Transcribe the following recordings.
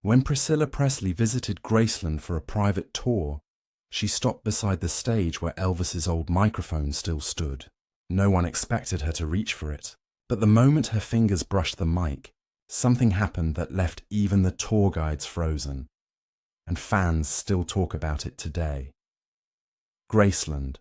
When Priscilla Presley visited Graceland for a private tour, she stopped beside the stage where Elvis's old microphone still stood. No one expected her to reach for it, but the moment her fingers brushed the mic, something happened that left even the tour guides frozen, and fans still talk about it today. Graceland,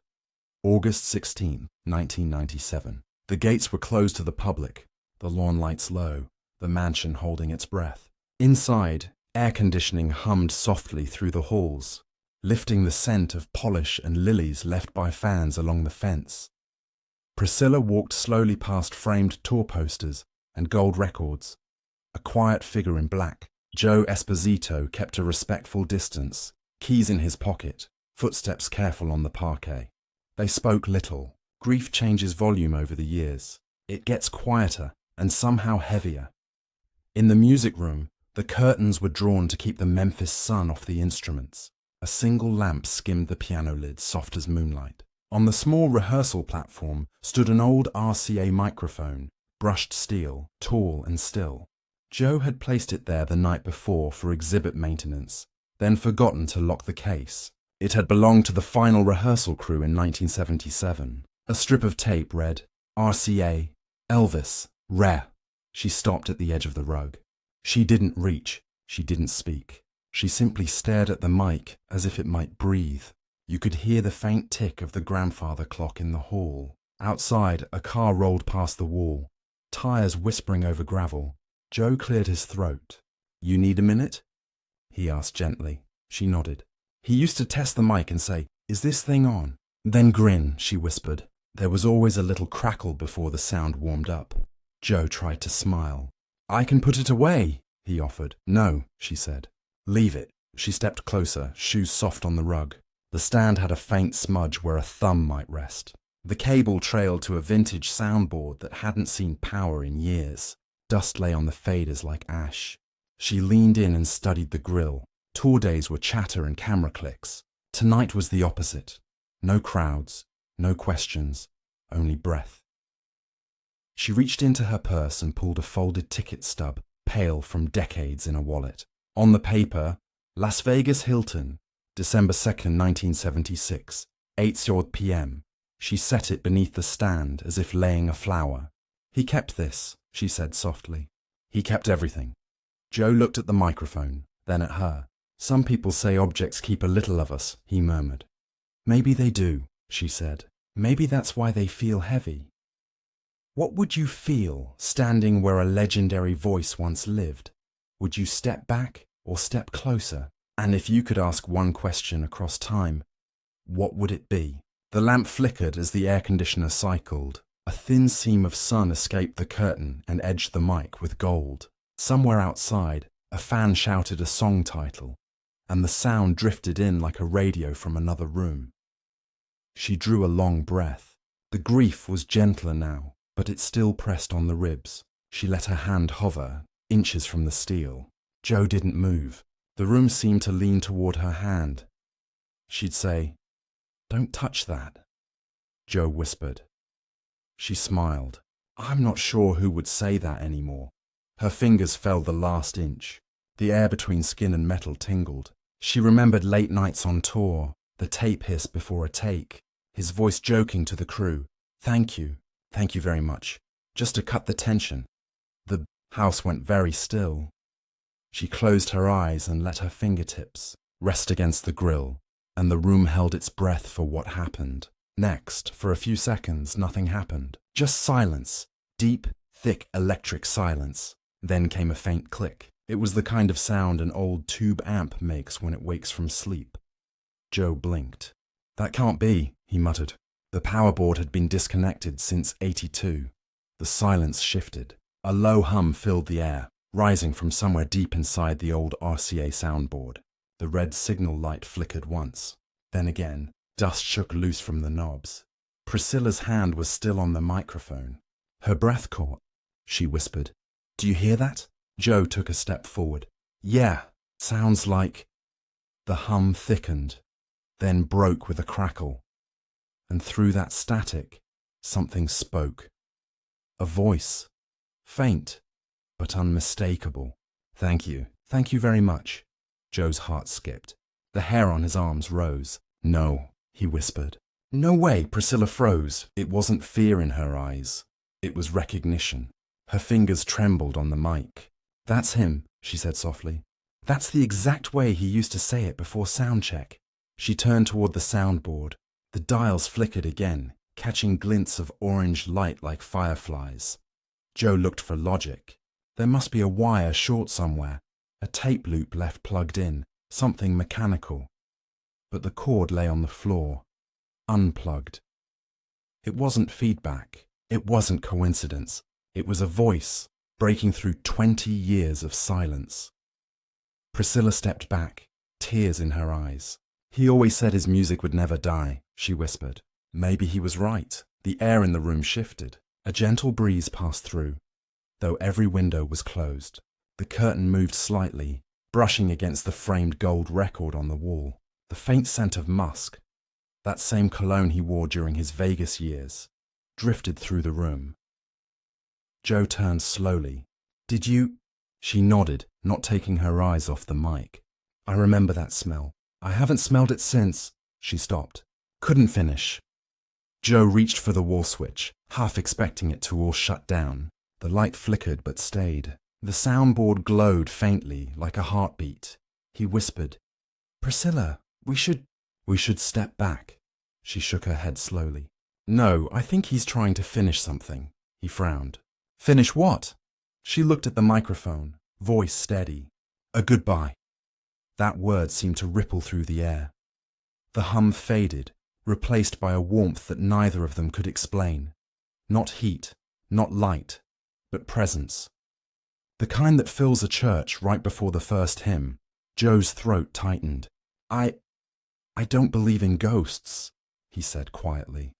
August 16, 1997. The gates were closed to the public, the lawn lights low, the mansion holding its breath. Inside, air conditioning hummed softly through the halls, lifting the scent of polish and lilies left by fans along the fence. Priscilla walked slowly past framed tour posters and gold records. A quiet figure in black, Joe Esposito, kept a respectful distance, keys in his pocket, footsteps careful on the parquet. They spoke little. Grief changes volume over the years. It gets quieter and somehow heavier. In the music room, the curtains were drawn to keep the Memphis sun off the instruments. A single lamp skimmed the piano lid, soft as moonlight. On the small rehearsal platform stood an old RCA microphone, brushed steel, tall and still. Joe had placed it there the night before for exhibit maintenance, then forgotten to lock the case. It had belonged to the final rehearsal crew in 1977. A strip of tape read, RCA, Elvis, Rare. She stopped at the edge of the rug. She didn't reach, she didn't speak. She simply stared at the mic as if it might breathe. You could hear the faint tick of the grandfather clock in the hall. Outside, a car rolled past the wall, tires whispering over gravel. Joe cleared his throat. "You need a minute?" he asked gently. She nodded. He used to test the mic and say, "Is this thing on?" Then grin, she whispered. There was always a little crackle before the sound warmed up. Joe tried to smile. "I can put it away," he offered. "No," she said. "Leave it." She stepped closer, shoes soft on the rug. The stand had a faint smudge where a thumb might rest. The cable trailed to a vintage soundboard that hadn't seen power in years. Dust lay on the faders like ash. She leaned in and studied the grill. Tour days were chatter and camera clicks. Tonight was the opposite. No crowds, no questions, only breath. She reached into her purse and pulled a folded ticket stub, pale from decades, in a wallet. On the paper, Las Vegas Hilton, December 2nd, 1976, 8:00 p.m. She set it beneath the stand as if laying a flower. "He kept this," she said softly. "He kept everything." Joe looked at the microphone, then at her. "Some people say objects keep a little of us," he murmured. "Maybe they do," she said. "Maybe that's why they feel heavy." What would you feel standing where a legendary voice once lived? Would you step back or step closer? And if you could ask one question across time, what would it be? The lamp flickered as the air conditioner cycled. A thin seam of sun escaped the curtain and edged the mic with gold. Somewhere outside, a fan shouted a song title, and the sound drifted in like a radio from another room. She drew a long breath. The grief was gentler now, but it still pressed on the ribs. She let her hand hover, inches from the steel. Joe didn't move. The room seemed to lean toward her hand. She'd say, "Don't touch that," Joe whispered. She smiled. I'm not sure who would say that anymore. Her fingers fell the last inch. The air between skin and metal tingled. She remembered late nights on tour, the tape hiss before a take, his voice joking to the crew, Thank you very much, just to cut the tension." The house went very still. She closed her eyes and let her fingertips rest against the grill, and the room held its breath for what happened. Next, for a few seconds, nothing happened. Just silence, deep, thick electric silence. Then came a faint click. It was the kind of sound an old tube amp makes when it wakes from sleep. Joe blinked. "That can't be," he muttered. The power board had been disconnected since '82. The silence shifted. A low hum filled the air, rising from somewhere deep inside the old RCA soundboard. The red signal light flickered once. Then again, dust shook loose from the knobs. Priscilla's hand was still on the microphone. Her breath caught. She whispered, "Do you hear that?" Joe took a step forward. "Yeah, sounds like..." The hum thickened, then broke with a crackle. And through that static, something spoke. A voice, faint but unmistakable. Thank you Thank you very much. Joe's heart skipped. The hair on his arms rose. No, he whispered. No way, Priscilla froze. It wasn't fear in her eyes. It was recognition. Her fingers trembled on the mic. That's him, she said softly. That's the exact way he used to say it before sound check. She turned toward the soundboard. The dials flickered again, catching glints of orange light like fireflies. Joe looked for logic. There must be a wire short somewhere, a tape loop left plugged in, something mechanical. But the cord lay on the floor, unplugged. It wasn't feedback. It wasn't coincidence. It was a voice breaking through 20 years of silence. Priscilla stepped back, tears in her eyes. He always said his music would never die, she whispered. Maybe he was right. The air in the room shifted. A gentle breeze passed through, though every window was closed. The curtain moved slightly, brushing against the framed gold record on the wall. The faint scent of musk, that same cologne he wore during his Vegas years, drifted through the room. Joe turned slowly. Did you? She nodded, not taking her eyes off the mic. I remember that smell. I haven't smelled it since. She stopped. Couldn't finish. Joe reached for the wall switch, half expecting it to all shut down. The light flickered but stayed. The soundboard glowed faintly, like a heartbeat. He whispered, Priscilla, we should step back. She shook her head slowly. No, I think he's trying to finish something. He frowned. Finish what? She looked at the microphone, voice steady. A goodbye. That word seemed to ripple through the air. The hum faded, replaced by a warmth that neither of them could explain. Not heat, not light, but presence. The kind that fills a church right before the first hymn. Joe's throat tightened. I don't believe in ghosts, he said quietly.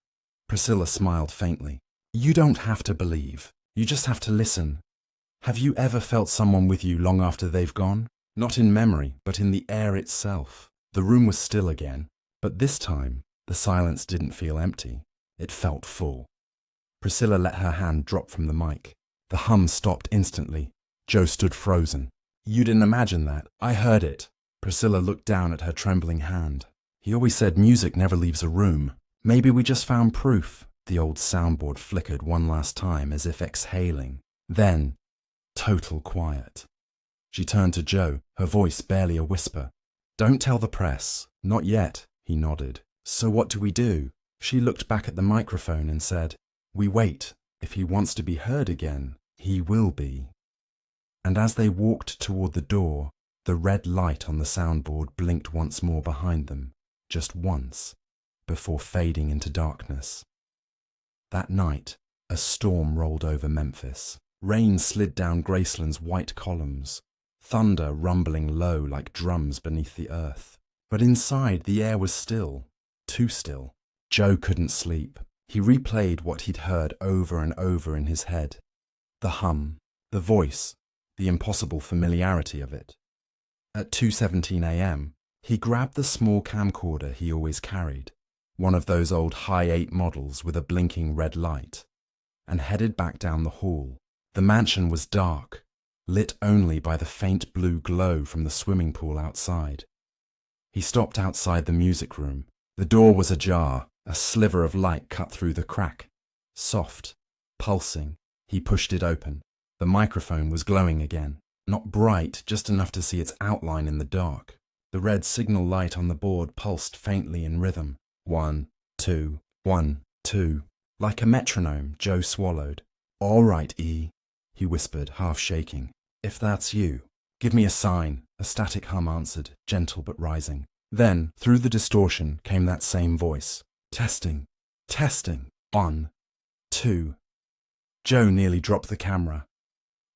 Priscilla smiled faintly. You don't have to believe. You just have to listen. Have you ever felt someone with you long after they've gone? Not in memory, but in the air itself. The room was still again, but this time the silence didn't feel empty. It felt full. Priscilla let her hand drop from the mic. The hum stopped instantly. Joe stood frozen. You didn't imagine that. I heard it. Priscilla looked down at her trembling hand. He always said music never leaves a room. Maybe we just found proof. The old soundboard flickered one last time as if exhaling. Then, total quiet. She turned to Joe, her voice barely a whisper. Don't tell the press. Not yet, he nodded. So what do we do? She looked back at the microphone and said, we wait. If he wants to be heard again, he will be. And as they walked toward the door, the red light on the soundboard blinked once more behind them, just once, before fading into darkness. That night, a storm rolled over Memphis. Rain slid down Graceland's white columns, thunder rumbling low like drums beneath the earth. But inside, the air was still, too still. Joe couldn't sleep. He replayed what he'd heard over and over in his head. The hum, the voice, the impossible familiarity of it. At 2:17 a.m., he grabbed the small camcorder he always carried, one of those old high-8 models with a blinking red light, and headed back down the hall. The mansion was dark, lit only by the faint blue glow from the swimming pool outside. He stopped outside the music room. The door was ajar, a sliver of light cut through the crack. Soft, pulsing, he pushed it open. The microphone was glowing again. Not bright, just enough to see its outline in the dark. The red signal light on the board pulsed faintly in rhythm. 1, 2, 1, 2. Like a metronome, Joe swallowed. All right, E, he whispered, half shaking. If that's you, give me a sign. A static hum answered, gentle but rising. Then, through the distortion, came that same voice. Testing, testing. 1, 2. Joe nearly dropped the camera.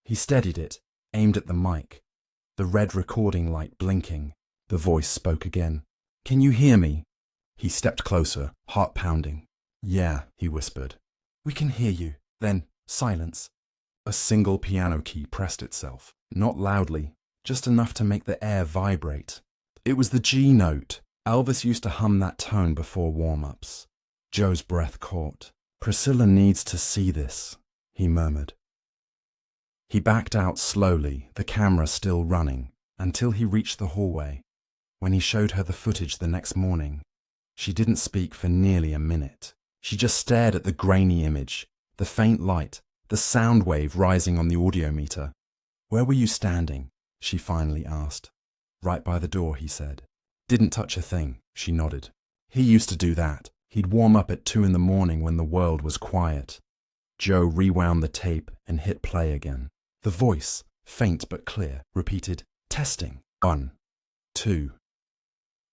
He steadied it, aimed at the mic, the red recording light blinking. The voice spoke again. Can you hear me? He stepped closer, heart pounding. Yeah, he whispered. We can hear you. Then, silence. A single piano key pressed itself, not loudly, just enough to make the air vibrate. It was the G note. Elvis used to hum that tone before warm-ups. Joe's breath caught. Priscilla needs to see this, he murmured. He backed out slowly, the camera still running. until he reached the hallway. When he showed her the footage the next morning, she didn't speak for nearly a minute. She just stared at the grainy image, the faint light, the sound wave rising on the audiometer. "Where were you standing?" she finally asked. "Right by the door," he said. "Didn't touch a thing," she nodded. "He used to do that. He'd warm up at 2 in the morning when the world was quiet." Joe rewound the tape and hit play again. The voice, faint but clear, repeated, "Testing. 1, 2.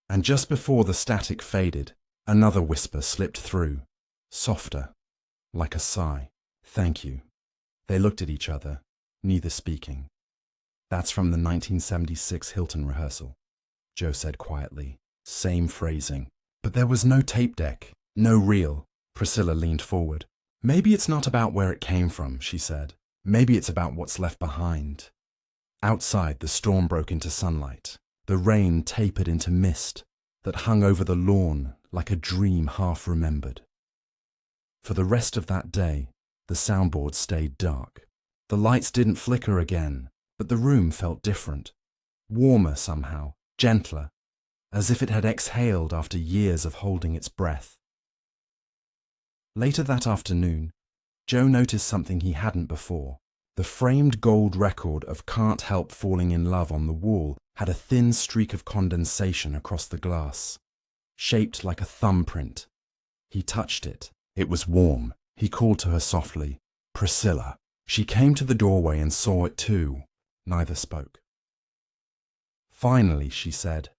And just before the static faded, another whisper slipped through, softer, like a sigh. "Thank you." They looked at each other, neither speaking. "That's from the 1976 Hilton rehearsal," Joe said quietly. Same phrasing. But there was no tape deck, no reel. Priscilla leaned forward. "Maybe it's not about where it came from," she said. "Maybe it's about what's left behind." Outside, the storm broke into sunlight. The rain tapered into mist that hung over the lawn like a dream half remembered. For the rest of that day, the soundboard stayed dark. The lights didn't flicker again, but the room felt different. Warmer somehow, gentler, as if it had exhaled after years of holding its breath. Later that afternoon, Joe noticed something he hadn't before. The framed gold record of "Can't Help Falling in Love" on the wall had a thin streak of condensation across the glass, shaped like a thumbprint. He touched it. It was warm. He called to her softly, "Priscilla." She came to the doorway and saw it too. Neither spoke. Finally, she said,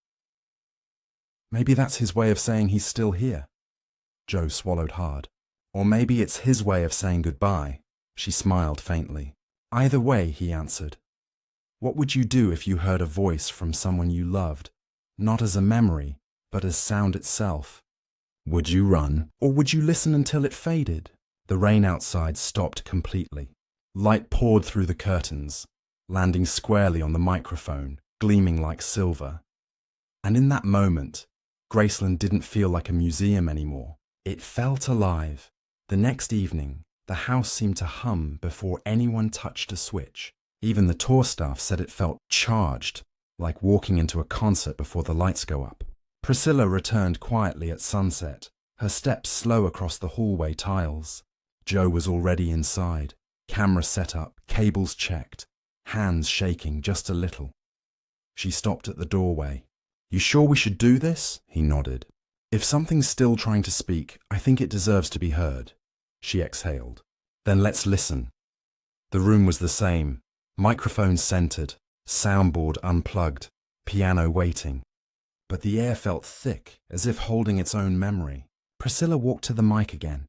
"Maybe that's his way of saying he's still here." Joe swallowed hard. "Or maybe it's his way of saying goodbye." She smiled faintly. "Either way," he answered. "What would you do if you heard a voice from someone you loved, not as a memory, but as sound itself? Would you run, or would you listen until it faded?" The rain outside stopped completely. Light poured through the curtains, landing squarely on the microphone, gleaming like silver. And in that moment, Graceland didn't feel like a museum anymore. It felt alive. The next evening, the house seemed to hum before anyone touched a switch. Even the tour staff said it felt charged, like walking into a concert before the lights go up. Priscilla returned quietly at sunset, her steps slow across the hallway tiles. Joe was already inside, camera set up, cables checked, hands shaking just a little. She stopped at the doorway. "You sure we should do this?" He nodded. "If something's still trying to speak, I think it deserves to be heard." She exhaled. "Then let's listen." The room was the same. Microphone centered, soundboard unplugged, piano waiting. But the air felt thick, as if holding its own memory. Priscilla walked to the mic again,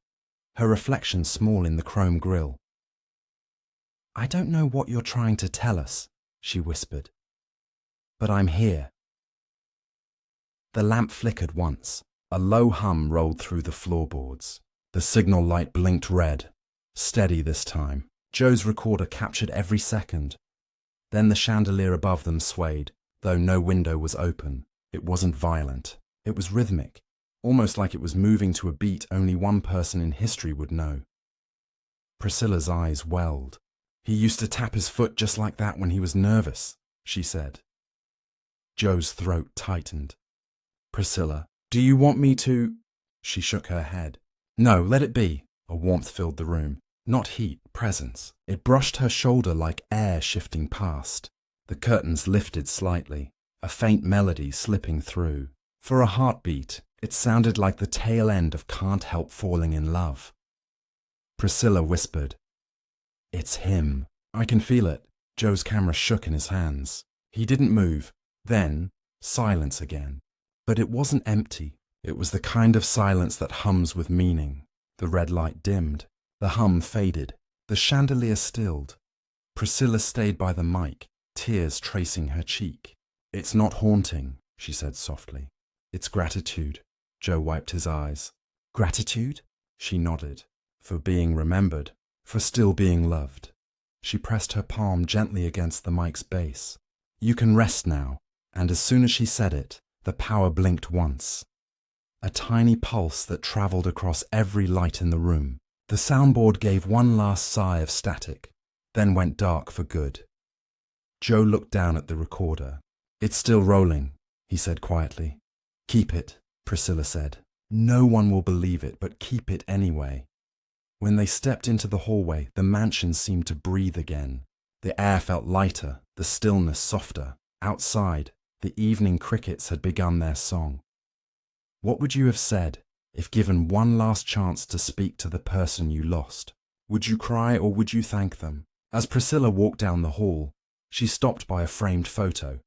her reflection small in the chrome grille. "I don't know what you're trying to tell us," she whispered, "but I'm here." The lamp flickered once. A low hum rolled through the floorboards. The signal light blinked red, steady this time. Joe's recorder captured every second. Then the chandelier above them swayed, though no window was open. It wasn't violent. It was rhythmic, almost like it was moving to a beat only one person in history would know. Priscilla's eyes welled. "He used to tap his foot just like that when he was nervous," she said. Joe's throat tightened. "Priscilla, do you want me to—" She shook her head. "No, let it be." A warmth filled the room. Not heat, presence. It brushed her shoulder like air shifting past. The curtains lifted slightly, a faint melody slipping through. For a heartbeat, it sounded like the tail end of "Can't Help Falling in Love." Priscilla whispered, "It's him." "I can feel it." Joe's camera shook in his hands. He didn't move. Then, silence again. But it wasn't empty. It was the kind of silence that hums with meaning. The red light dimmed. The hum faded. The chandelier stilled. Priscilla stayed by the mic, tears tracing her cheek. "It's not haunting," she said softly. "It's gratitude." Joe wiped his eyes. "Gratitude?" She nodded. "For being remembered. For still being loved." She pressed her palm gently against the mic's base. "You can rest now." And as soon as she said it, the power blinked once. A tiny pulse that traveled across every light in the room. The soundboard gave one last sigh of static, then went dark for good. Joe looked down at the recorder. It's still rolling, he said quietly. Keep it, Priscilla said. No one will believe it, but keep it anyway. When they stepped into the hallway, the mansion seemed to breathe again. The air felt lighter, the stillness softer. Outside, the evening crickets had begun their song. What would you have said if given one last chance to speak to the person you lost? Would you cry or would you thank them? As Priscilla walked down the hall, she stopped by a framed photo,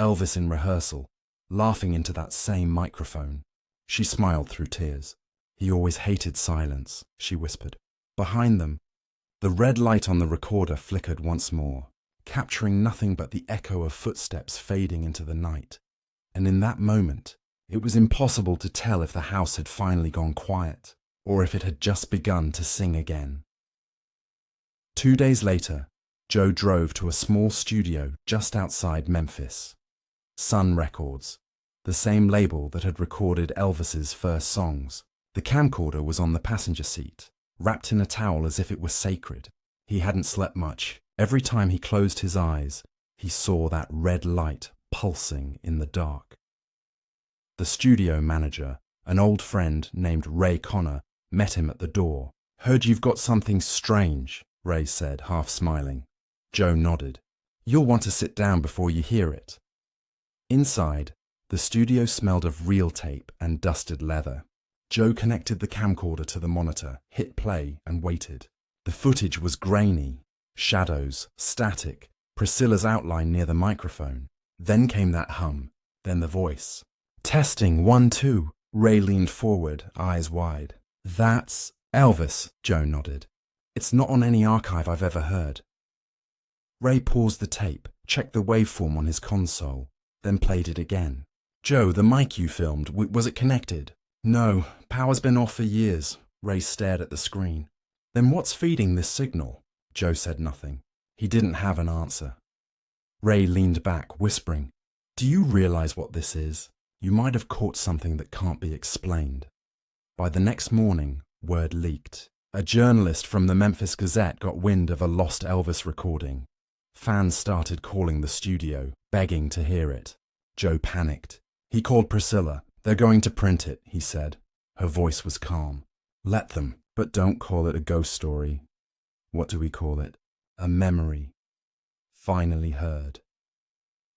Elvis in rehearsal, laughing into that same microphone. She smiled through tears. He always hated silence, she whispered. Behind them, the red light on the recorder flickered once more, capturing nothing but the echo of footsteps fading into the night. And in that moment, it was impossible to tell if the house had finally gone quiet, or if it had just begun to sing again. 2 days later, Joe drove to a small studio just outside Memphis. Sun Records, the same label that had recorded Elvis's first songs. The camcorder was on the passenger seat, wrapped in a towel as if it were sacred. He hadn't slept much. Every time he closed his eyes, he saw that red light pulsing in the dark. The studio manager, an old friend named Ray Connor, met him at the door. Heard you've got something strange, Ray said, half smiling. Joe nodded. You'll want to sit down before you hear it. Inside, the studio smelled of reel tape and dusted leather. Joe connected the camcorder to the monitor, hit play, and waited. The footage was grainy, shadows, static, Priscilla's outline near the microphone. Then came that hum, then the voice. Testing, 1, 2. Ray leaned forward, eyes wide. That's Elvis, Joe nodded. It's not on any archive I've ever heard. Ray paused the tape, checked the waveform on his console, then played it again. Joe, the mic you filmed, was it connected? No, power's been off for years. Ray stared at the screen. Then what's feeding this signal? Joe said nothing. He didn't have an answer. Ray leaned back, whispering, Do you realize what this is? You might have caught something that can't be explained. By the next morning, word leaked. A journalist from the Memphis Gazette got wind of a lost Elvis recording. Fans started calling the studio, begging to hear it. Joe panicked. He called Priscilla. They're going to print it, he said. Her voice was calm. Let them, but don't call it a ghost story. What do we call it? A memory. Finally heard.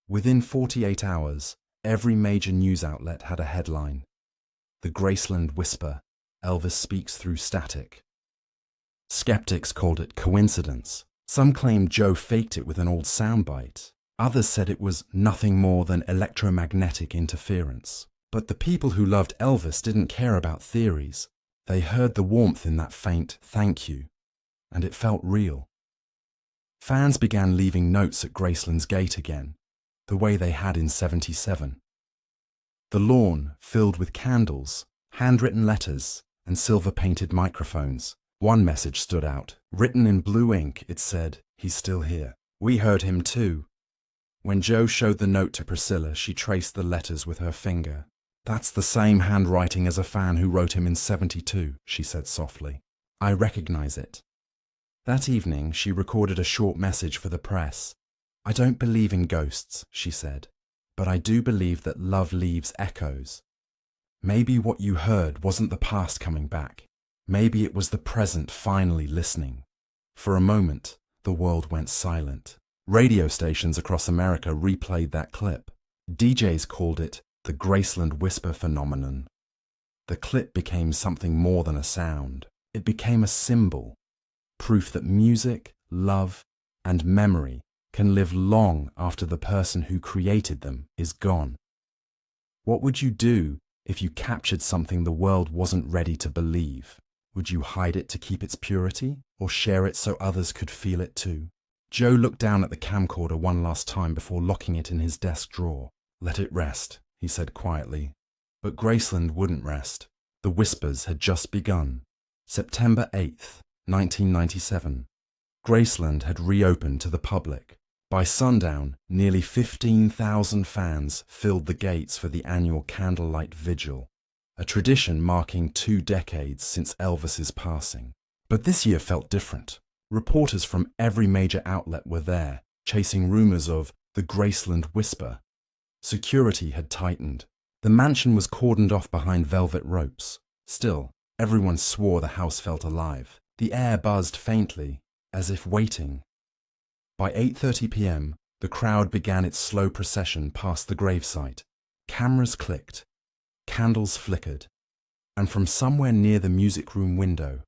Within 48 hours, every major news outlet had a headline. The Graceland Whisper. Elvis speaks through static. Skeptics called it coincidence. Some claimed Joe faked it with an old soundbite. Others said it was nothing more than electromagnetic interference. But the people who loved Elvis didn't care about theories. They heard the warmth in that faint thank you, and it felt real. Fans began leaving notes at Graceland's gate again, the way they had in '77. The lawn filled with candles, handwritten letters, and silver-painted microphones. One message stood out. Written in blue ink, it said, He's still here. We heard him too. When Joe showed the note to Priscilla, she traced the letters with her finger. That's the same handwriting as a fan who wrote him in '72, she said softly. I recognize it. That evening, she recorded a short message for the press. I don't believe in ghosts, she said, but I do believe that love leaves echoes. Maybe what you heard wasn't the past coming back. Maybe it was the present finally listening. For a moment, the world went silent. Radio stations across America replayed that clip. DJs called it the Graceland Whisper phenomenon. The clip became something more than a sound. It became a symbol, proof that music, love, and memory can live long after the person who created them is gone. What would you do if you captured something the world wasn't ready to believe? Would you hide it to keep its purity, or share it so others could feel it too? Joe looked down at the camcorder one last time before locking it in his desk drawer. Let it rest, he said quietly. But Graceland wouldn't rest. The whispers had just begun. September 8th, 1997. Graceland had reopened to the public. By sundown, nearly 15,000 fans filled the gates for the annual candlelight vigil, a tradition marking 2 decades since Elvis's passing. But this year felt different. Reporters from every major outlet were there, chasing rumors of the Graceland Whisper. Security had tightened. The mansion was cordoned off behind velvet ropes. Still, everyone swore the house felt alive. The air buzzed faintly, as if waiting. By 8:30 p.m., the crowd began its slow procession past the gravesite. Cameras clicked, candles flickered, and from somewhere near the music room window,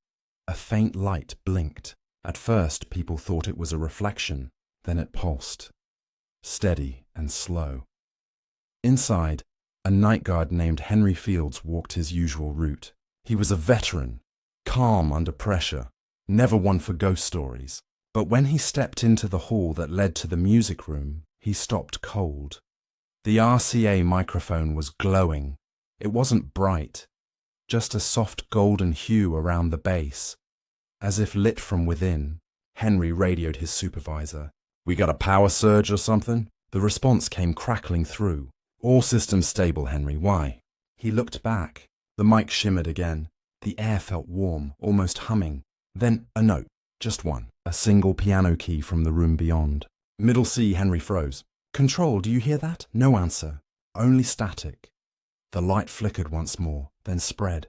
a faint light blinked. At first, people thought it was a reflection, then it pulsed, steady and slow. Inside, a night guard named Henry Fields walked his usual route. He was a veteran, calm under pressure, never one for ghost stories. But when he stepped into the hall that led to the music room, he stopped cold. The RCA microphone was glowing. It wasn't bright, just a soft golden hue around the base. As if lit from within, Henry radioed his supervisor. "We got a power surge or something?" The response came crackling through. "All systems stable, Henry. Why?" He looked back. The mic shimmered again. The air felt warm, almost humming. Then a note, just one, a single piano key from the room beyond. Middle C, Henry froze. "Control, do you hear that?" No answer, only static. The light flickered once more, then spread.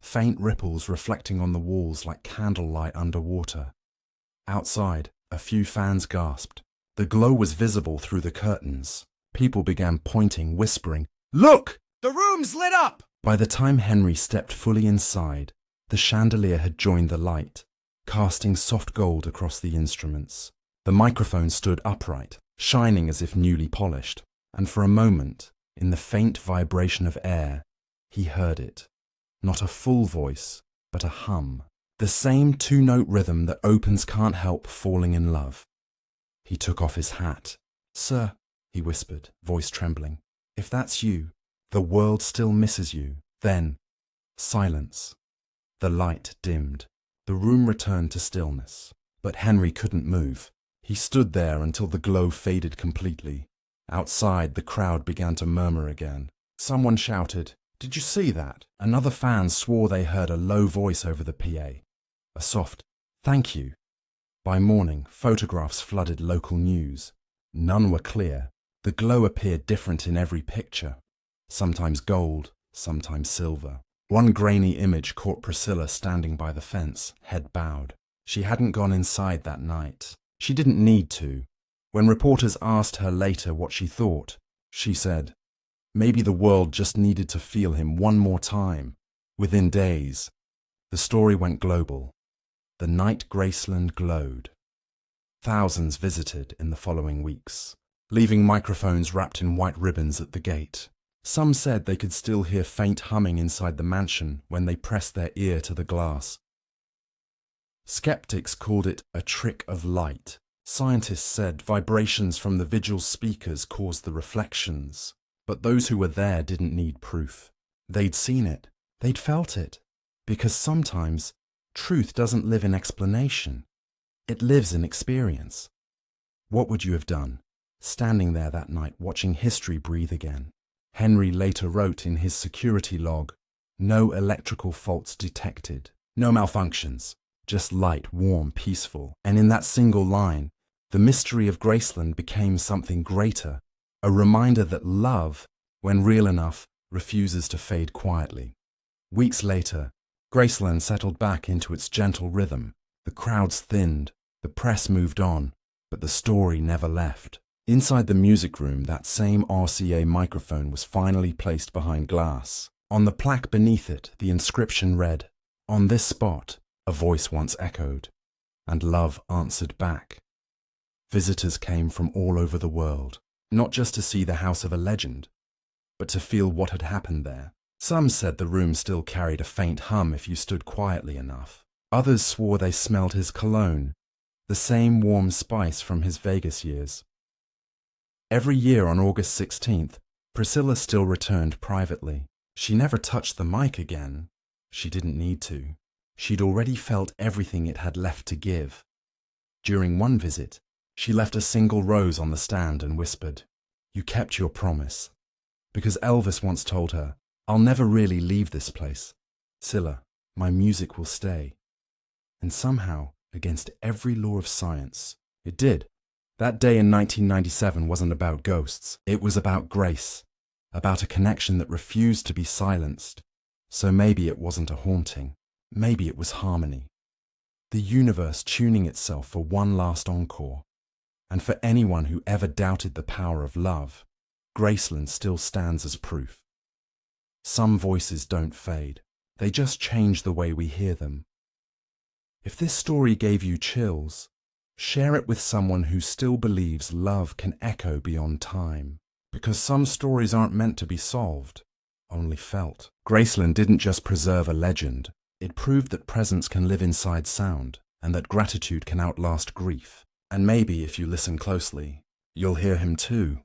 Faint ripples reflecting on the walls like candlelight underwater. Outside, a few fans gasped. The glow was visible through the curtains. People began pointing, whispering, "Look! The room's lit up!" By the time Henry stepped fully inside, the chandelier had joined the light, casting soft gold across the instruments. The microphone stood upright, shining as if newly polished, and for a moment, in the faint vibration of air, he heard it. Not a full voice, but a hum. The same two-note rhythm that opens Can't Help Falling in Love. He took off his hat. "Sir," he whispered, voice trembling, "if that's you, the world still misses you." Then, silence. The light dimmed. The room returned to stillness. But Henry couldn't move. He stood there until the glow faded completely. Outside, the crowd began to murmur again. Someone shouted, "Did you see that?" Another fan swore they heard a low voice over the PA. A soft, "Thank you." By morning, photographs flooded local news. None were clear. The glow appeared different in every picture. Sometimes gold, sometimes silver. One grainy image caught Priscilla standing by the fence, head bowed. She hadn't gone inside that night. She didn't need to. When reporters asked her later what she thought, she said, maybe the world just needed to feel him one more time. Within days, the story went global. The night Graceland glowed. Thousands visited in the following weeks, leaving microphones wrapped in white ribbons at the gate. Some said they could still hear faint humming inside the mansion when they pressed their ear to the glass. Skeptics called it a trick of light. Scientists said vibrations from the vigil's speakers caused the reflections. But those who were there didn't need proof. They'd seen it. They'd felt it. Because sometimes truth doesn't live in explanation. It lives in experience. What would you have done, standing there that night watching history breathe again? Henry later wrote in his security log, "No electrical faults detected, no malfunctions, just light, warm, peaceful." And in that single line, the mystery of Graceland became something greater, a reminder that love, when real enough, refuses to fade quietly. Weeks later, Graceland settled back into its gentle rhythm. The crowds thinned, the press moved on, but the story never left. Inside the music room, that same RCA microphone was finally placed behind glass. On the plaque beneath it, the inscription read, "On this spot, a voice once echoed, and love answered back." Visitors came from all over the world, not just to see the house of a legend, but to feel what had happened there. Some said the room still carried a faint hum if you stood quietly enough. Others swore they smelled his cologne, the same warm spice from his Vegas years. Every year on August 16th, Priscilla still returned privately. She never touched the mic again. She didn't need to. She'd already felt everything it had left to give. During one visit, she left a single rose on the stand and whispered, "You kept your promise." Because Elvis once told her, "I'll never really leave this place. Scylla, my music will stay." And somehow, against every law of science, it did. That day in 1997 wasn't about ghosts. It was about grace, about a connection that refused to be silenced. So maybe it wasn't a haunting. Maybe it was harmony. The universe tuning itself for one last encore. And for anyone who ever doubted the power of love, Graceland still stands as proof. Some voices don't fade. They just change the way we hear them. If this story gave you chills, share it with someone who still believes love can echo beyond time. Because some stories aren't meant to be solved, only felt. Graceland didn't just preserve a legend. It proved that presence can live inside sound, and that gratitude can outlast grief. And maybe, if you listen closely, you'll hear him too,